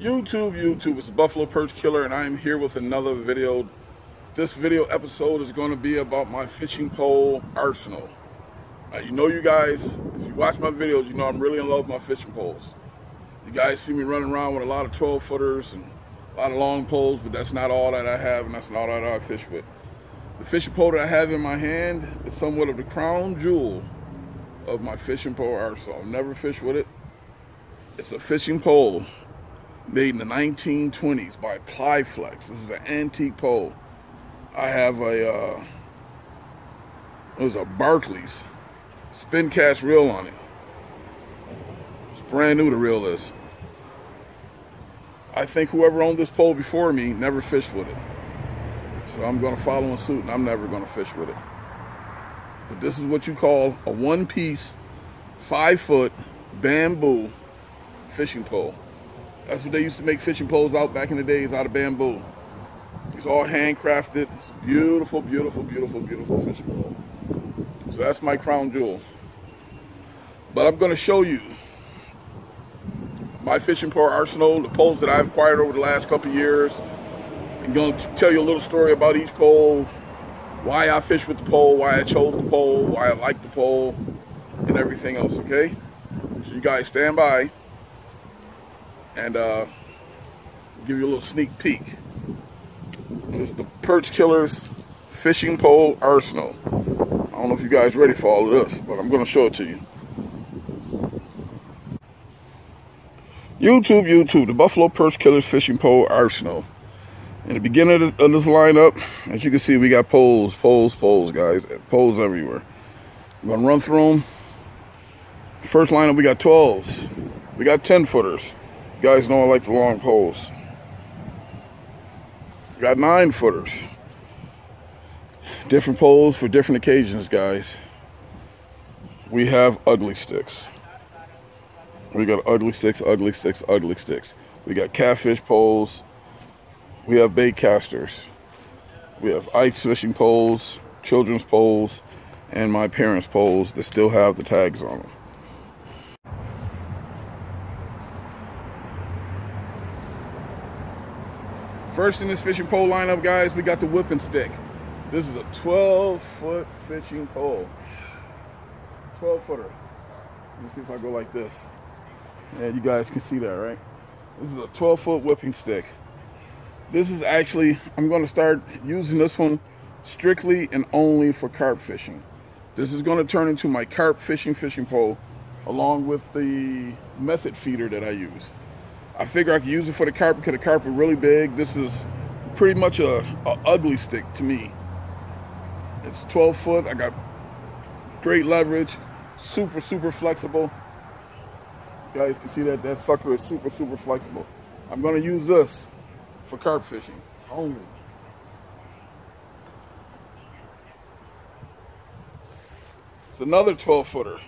YouTube, it's the Buffalo Perch Killer, and I am here with another video. This video episode is going to be about my fishing pole arsenal. You guys, if you watch my videos, you know I'm really in love with my fishing poles. You guys see me running around with a lot of 12-footers and a lot of long poles, but that's not all that I have, and that's not all that I fish with. The fishing pole that I have in my hand is somewhat of the crown jewel of my fishing pole arsenal. I've never fished with it. It's a fishing pole made in the 1920s by Plyflex. This is an antique pole. I have it was a Barclays spin cast reel on it. It's brand new, the reel is. I think whoever owned this pole before me never fished with it. So I'm gonna follow in suit, and I'm never gonna fish with it. But this is what you call a one-piece, 5-foot bamboo fishing pole. That's what they used to make fishing poles out back in the days, out of bamboo. It's all handcrafted. It's beautiful, beautiful, beautiful, beautiful fishing pole. So that's my crown jewel. But I'm going to show you my fishing pole arsenal, the poles that I've acquired over the last couple of years. I'm going to tell you a little story about each pole, why I fish with the pole, why I chose the pole, why I like the pole, and everything else, okay? So you guys stand by and give you a little sneak peek. This is the Perch Killer's fishing pole arsenal. I don't know if you guys are ready for all of this, but I'm going to show it to you. YouTube, the Buffalo Perch Killer's fishing pole arsenal. In the beginning of this lineup, as you can see, we got poles, guys. Poles everywhere. I'm going to run through them. First lineup, we got 12s. We got 10-footers. You guys know I like the long poles. We got 9-footers. Different poles for different occasions, guys. We have ugly sticks. We got ugly sticks, ugly sticks, ugly sticks. We got catfish poles. We have bait casters. We have ice fishing poles, children's poles, and my parents' poles that still have the tags on them. First in this fishing pole lineup, guys, we got the whipping stick. This is a 12-foot fishing pole. 12-footer. Let me see if I go like this. Yeah, you guys can see that, right? This is a 12-foot whipping stick. This is actually, I'm going to start using this one strictly and only for carp fishing. This is going to turn into my carp fishing pole along with the method feeder that I use. I figure I could use it for the carp because the carp are really big. This is pretty much a ugly stick to me. It's 12 foot. I got great leverage, super flexible. You guys can see that sucker is super flexible. I'm going to use this for carp fishing only. It's another 12-footer.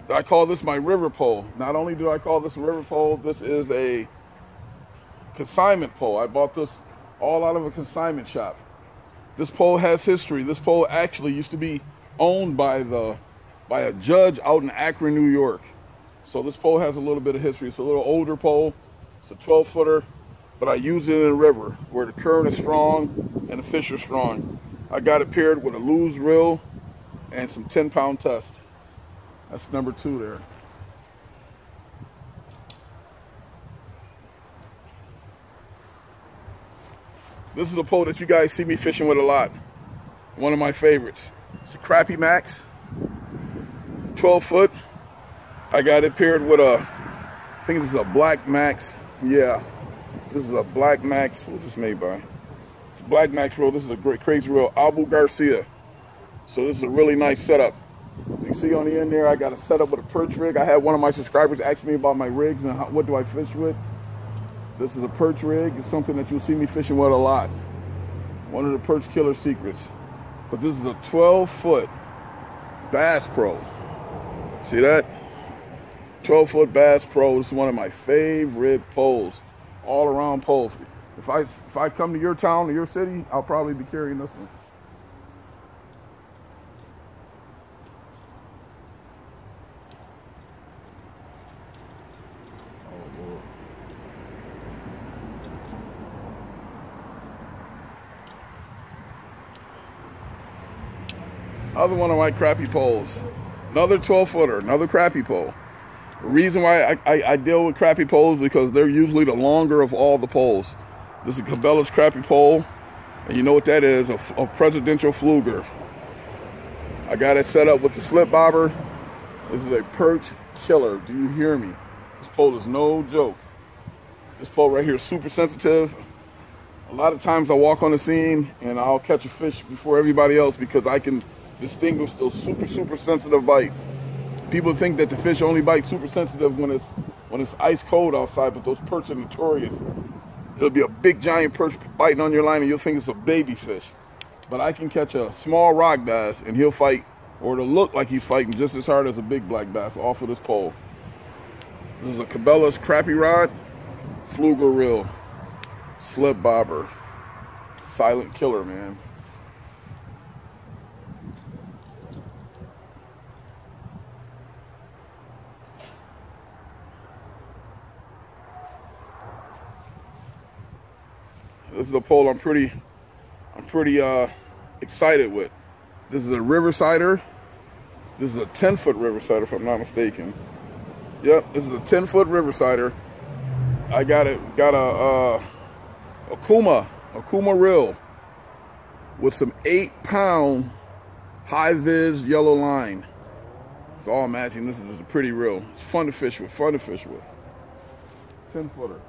I call this my river pole. Not only do I call this a river pole, this is a consignment pole. I bought this all out of a consignment shop. This pole has history. This pole actually used to be owned by a judge out in Akron, New York. So this pole has a little bit of history. It's a little older pole. It's a 12-footer, but I use it in the river where the current is strong and the fish are strong. I got it paired with a loose reel and some 10-pound test. That's number 2 there. This is a pole that you guys see me fishing with a lot. One of my favorites. It's a Crappie Max. 12 foot. I got it paired with I think this is a Black Max. Yeah, this is a Black Max. What's this made by? It's a Black Max reel. This is a great crazy reel. Abu Garcia. So this is a really nice setup. You can see on the end there, I got a setup with a perch rig. I had one of my subscribers ask me about my rigs and what do I fish with. This is a perch rig. It's something that you'll see me fishing with a lot. One of the Perch Killer secrets. But this is a 12-foot Bass Pro. See that? 12-foot Bass Pro. This is one of my favorite poles. All around poles. If I come to your town or your city, I'll probably be carrying this one. Another one of my crappie poles. Another 12-footer, another crappie pole. The reason why I deal with crappie poles because they're usually the longer of all the poles. This is Cabela's crappie pole, and you know what that is, a presidential fluger. I got it set up with the slip bobber. This is a Perch Killer. Do you hear me? This pole is no joke. This pole right here is super sensitive. A lot of times I walk on the scene and I'll catch a fish before everybody else because I can distinguish those super sensitive bites. People think that the fish only bite super sensitive when it's ice cold outside, but those perch are notorious. It'll be a big giant perch biting on your line and you'll think it's a baby fish. But I can catch a small rock bass and he'll fight, or it'll look like he's fighting just as hard as a big black bass off of this pole. This is a Cabela's crappie rod, fluger reel, slip bobber, silent killer, man. This is a pole I'm pretty excited with. This is a Riversider. This is a 10-foot Riversider, if I'm not mistaken. Yep, this is a 10-foot Riversider. I got a Kuma reel with some 8-pound high-vis yellow line. It's all matching. This is just a pretty reel. It's fun to fish with. 10-footer.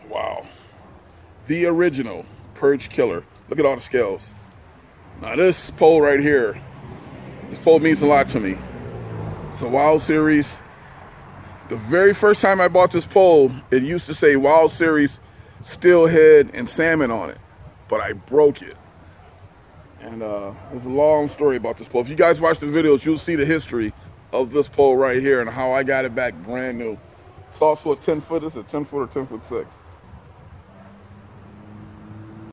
Wow. The original Perch Killer. Look at all the scales. Now this pole right here, this pole means a lot to me. It's a Wild Series. The very first time I bought this pole, it used to say Wild Series steelhead and salmon on it, but I broke it. And there's a long story about this pole. If you guys watch the videos, you'll see the history of this pole right here and how I got it back brand new. It's also a 10-foot. This is a 10-foot or 10-foot 6.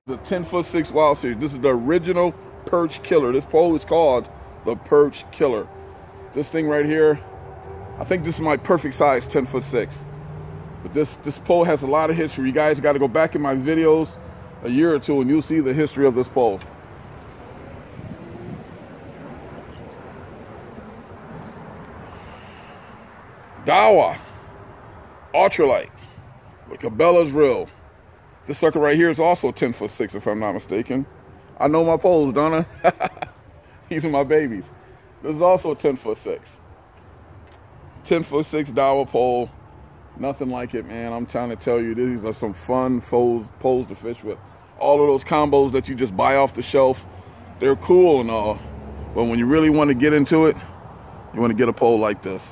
The 10-foot 6 Wild Series. This is the original Perch Killer. This pole is called the Perch Killer. This thing right here, I think this is my perfect size 10-foot 6. But this pole has a lot of history. You guys got to go back in my videos a year or two and you'll see the history of this pole. Daiwa Ultralight with Cabela's reel. This sucker right here is also a 10-foot 6, if I'm not mistaken. I know my poles, don't I? These are my babies. This is also a 10-foot 6. 10-foot 6 Daiwa pole. Nothing like it, man. I'm trying to tell you, these are some fun poles to fish with. All of those combos that you just buy off the shelf, they're cool and all. But when you really want to get into it, you want to get a pole like this.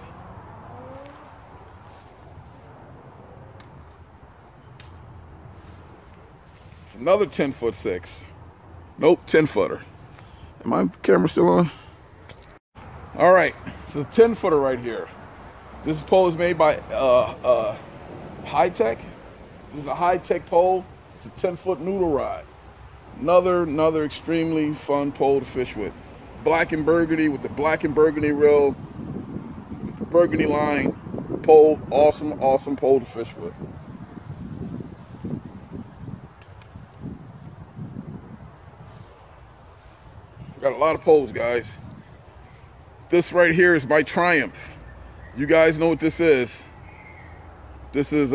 Another 10-foot 6. Nope, 10-footer. Am my camera still on? All right, so the 10-footer right here. This pole is made by High-Tech. This is a High-Tech pole. It's a 10-foot noodle rod. Another extremely fun pole to fish with. Black and burgundy with the black and burgundy reel, burgundy line pole. Awesome pole to fish with. Got a lot of poles, guys. This right here is my Triumph. You guys know what this is. This is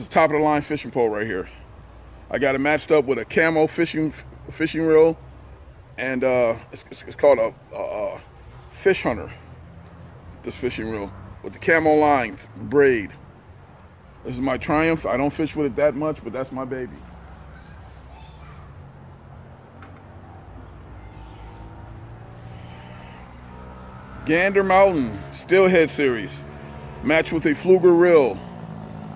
top of the line fishing pole right here. I got it matched up with a camo fishing reel, and it's called a Fish Hunter. This fishing reel with the camo line braid. This is my Triumph. I don't fish with it that much, but that's my baby. Gander Mountain Steelhead Series, matched with a fluger reel.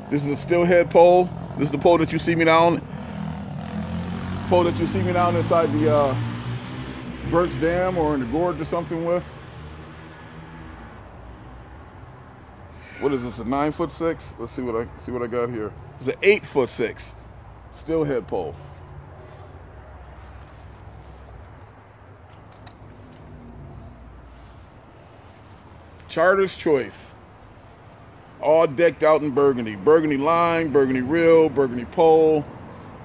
This is a steelhead pole. This is the pole that you see me down. Pole that you see me down inside the Birch Dam or in the gorge or something with. What is this? A 9-foot 6? Let's see what I got here. It's an 8-foot 6 steelhead pole. Charter's Choice. all decked out in burgundy. Burgundy line, burgundy reel, burgundy pole.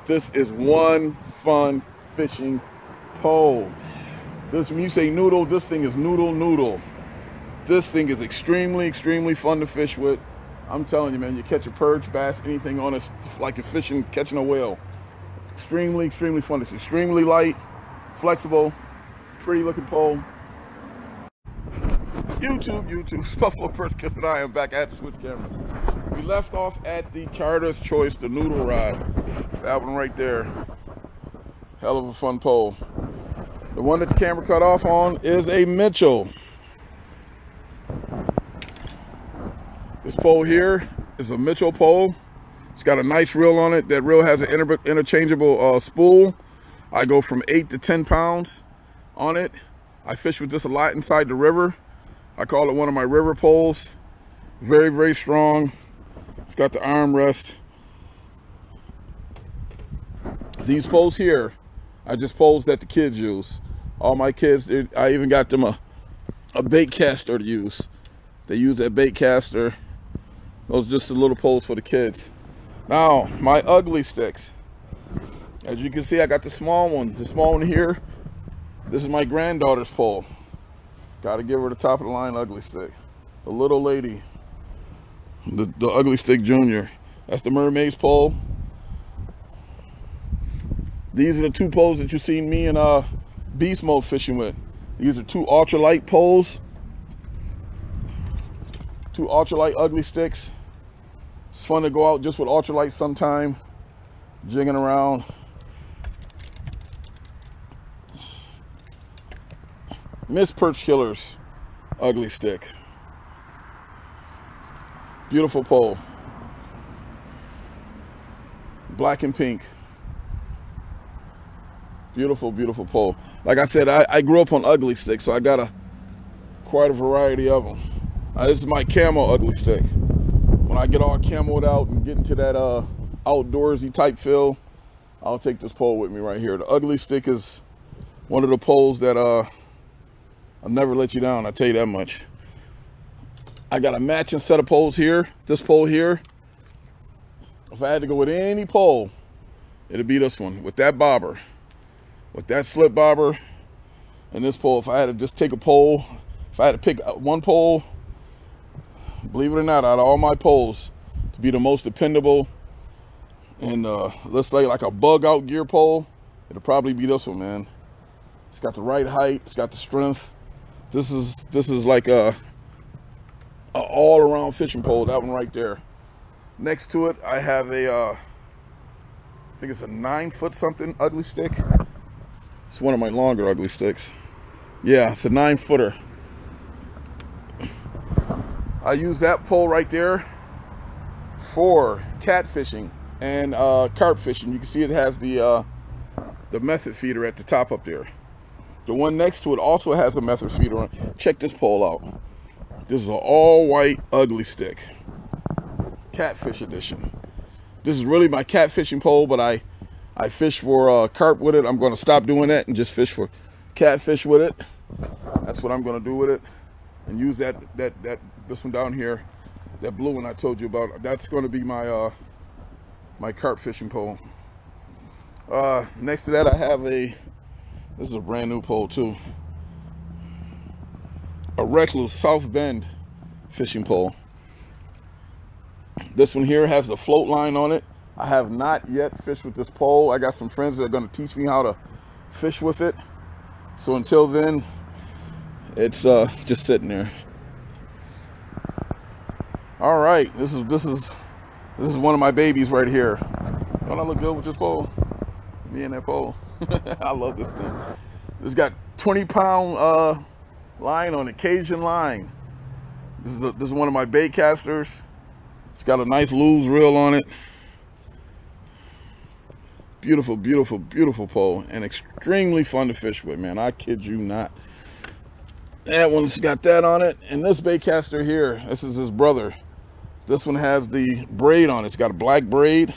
This is one fun fishing pole. This, when you say noodle, this thing is noodle. This thing is extremely fun to fish with. I'm telling you, man, you catch a perch, bass, anything on it, like you're fishing, catching a whale. Extremely fun. It's extremely light, flexible, pretty looking pole. YouTube, Buffalo Perch Killer and I am back at the switch cameras. We left off at the Charter's Choice, the noodle rod. That one right there. Hell of a fun pole. The one that the camera cut off on is a Mitchell. This pole here is a Mitchell pole. It's got a nice reel on it. That reel has an interchangeable spool. I go from 8 to 10 pounds on it. I fish with this a lot inside the river. I call it one of my river poles. Very strong. It's got the armrest. These poles here, I just poles that the kids use. All my kids, I even got them a bait caster to use. They use that bait caster. Those are just the little poles for the kids. Now, my ugly sticks. As you can see, I got the small one. The small one here, this is my granddaughter's pole. Got to give her the top of the line ugly stick. The little lady, the ugly stick junior. That's the Mermaid's pole. These are the two poles that you've seen me and Beast Mode fishing with. These are two ultralight poles. Two ultralight ugly sticks. It's fun to go out just with ultralight sometime, jigging around. Miss Perch Killer's ugly stick. Beautiful pole. Black and pink. Beautiful pole. Like I said, I grew up on ugly sticks, so I got quite a variety of them. This is my camo ugly stick. When I get all camoed out and get into that outdoorsy type feel, I'll take this pole with me right here. The ugly stick is one of the poles that I'll never let you down, I'll tell you that much. I got a matching set of poles here. This pole here, if I had to go with any pole, it'd be this one with that bobber, with that slip bobber, and this pole. If I had to just take a pole, if I had to pick one pole, believe it or not, out of all my poles, to be the most dependable and let's say like a bug out gear pole, it'll probably be this one, man. It's got the right height, it's got the strength. This is like a all-around fishing pole. That one right there. Next to it, I have a I think it's a 9-foot something ugly stick. It's one of my longer ugly sticks. Yeah, it's a 9-footer. I use that pole right there for catfishing and carp fishing. You can see it has the method feeder at the top up there. The one next to it also has a method feeder on. Check this pole out. This is an all-white ugly stick. Catfish edition. This is really my catfishing pole, but I fish for carp with it. I'm going to stop doing that and just fish for catfish with it. That's what I'm going to do with it. And use this one down here, that blue one I told you about. That's going to be my my carp fishing pole. Next to that, I have this is a brand new pole too. A Recluse South Bend fishing pole. This one here has the float line on it. I have not yet fished with this pole. I got some friends that are going to teach me how to fish with it. So until then, it's just sitting there. All right, this is one of my babies right here. Don't I look good with this pole? Me and that pole. I love this thing. It's got 20-pound line on it, Cajun line. This is one of my bait casters. It's got a nice Lew's reel on it. Beautiful pole, and extremely fun to fish with, man. I kid you not. That one's got that on it, and this bait caster here, this is his brother. This one has the braid on it. It's got a black braid.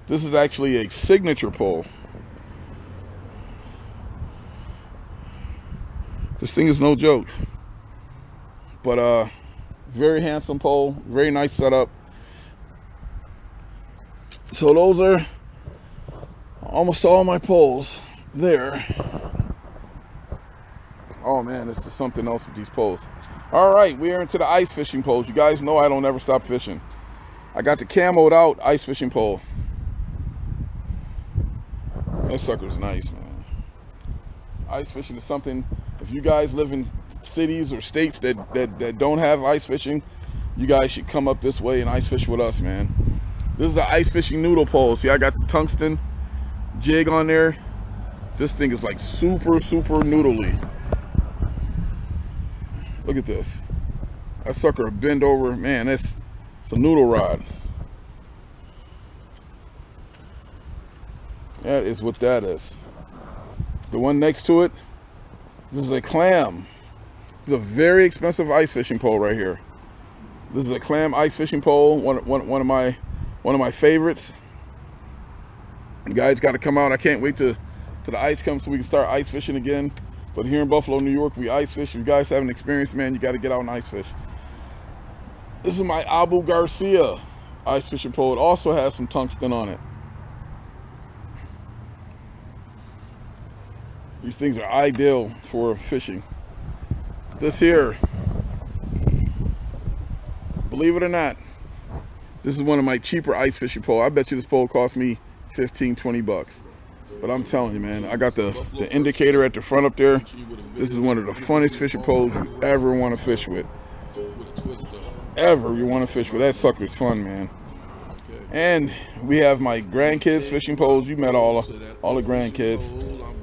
This is actually a signature pole. This thing is no joke. But Very handsome pole, very nice setup. So those are almost all my poles there. Oh man, it's just something else with these poles. All right, we are into the ice fishing poles. You guys know I don't ever stop fishing. I got the camoed out ice fishing pole. That sucker's nice, man. Ice fishing is something, if you guys live in cities or states that don't have ice fishing, you guys should come up this way and ice fish with us, man. This is an ice fishing noodle pole. See, I got the tungsten jig on there. This thing is like super noodly. Look at this. That sucker will bend over. Man, it's a noodle rod. That is what that is. The one next to it, this is a clam. It's a very expensive ice fishing pole right here. This is a clam ice fishing pole, one of my favorites. You guys got to come out. I can't wait till the ice comes so we can start ice fishing again. But here in Buffalo, New York, we ice fish. If you guys haven't experienced, man, you got to get out and ice fish. This is my Abu Garcia ice fishing pole. It also has some tungsten on it. These things are ideal for fishing. This here, believe it or not, this is one of my cheaper ice fishing poles. I bet you this pole cost me 15, 20 bucks. But I'm telling you, man, I got the indicator at the front up there. This is one of the funnest fishing poles you ever want to fish with. Ever you want to fish with. That sucker's fun, man. And we have my grandkids fishing poles. You met all the grandkids.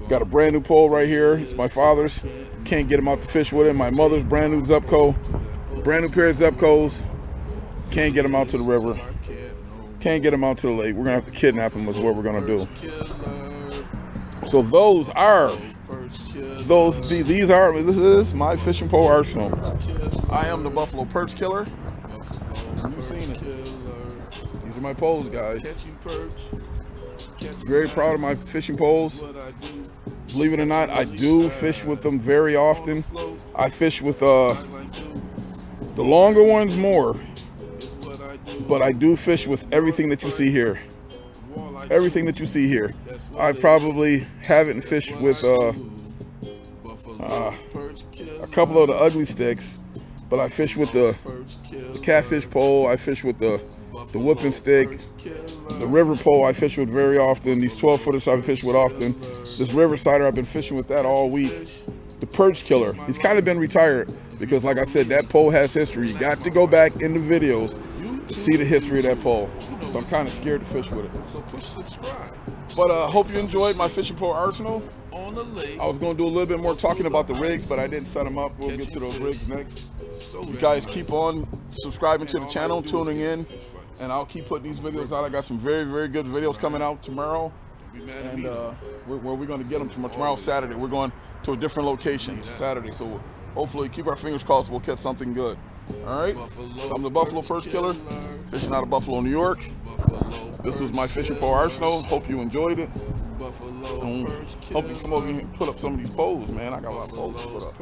Got a brand new pole right here. It's my father's. Can't get him out to fish with it. My mother's brand new Zepco. Brand new pair of Zepcos. Can't get him out to the river. Can't get him out to the lake. We're going to have to kidnap him is what we're going to do. So this is my fishing pole arsenal. I am the Buffalo Perch Killer. You've seen it. These are my poles, guys. Very proud of my fishing poles. Believe it or not, I do fish with them very often. I fish with the longer ones more, but I do fish with everything that you see here. Everything that you see here. I probably haven't fished with a couple of the ugly sticks, but I fish with the catfish pole. I fish with the whooping stick. The river pole I fish with very often. These 12-footers I fish with often. This Riversider, I've been fishing with that all week. The Perch Killer, he's kind of been retired because, like I said, that pole has history. You got to go back in the videos to see the history of that pole. So I'm kind of scared to fish with it. So push subscribe. But I hope you enjoyed my fishing pole arsenal. I was going to do a little bit more talking about the rigs, but I didn't set them up. We'll get to those rigs next. You guys keep on subscribing to the channel, tuning in, and I'll keep putting these videos out. I got some very good videos coming out tomorrow, and where we're going to get them tomorrow, Saturday. We're going to a different location Saturday, so hopefully keep our fingers crossed we'll catch something good. All right, so I'm the Buffalo Perch Killer, fishing out of Buffalo, New York. This was my fishing pole arsenal. Hope you enjoyed it. Hope you come over here and put up some of these poles, man. I got a lot of poles to put up.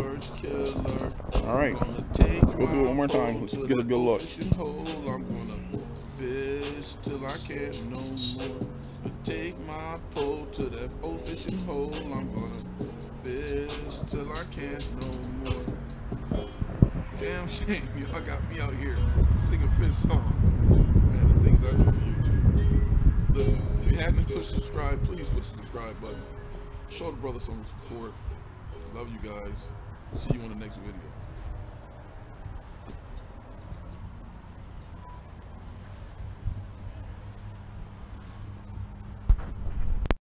All right, let's go through it one more time. Let's get a good look. I'm gonna fish till I can't no more. Take my pole to that old fishing hole. I'm gonna fish till I can't no more. Damn shame y'all got me out here singing fish songs. Man, the things I do for YouTube. Listen, if you haven't pushed subscribe, please push the subscribe button. Show the brother some support. Love you guys. See you on the next video.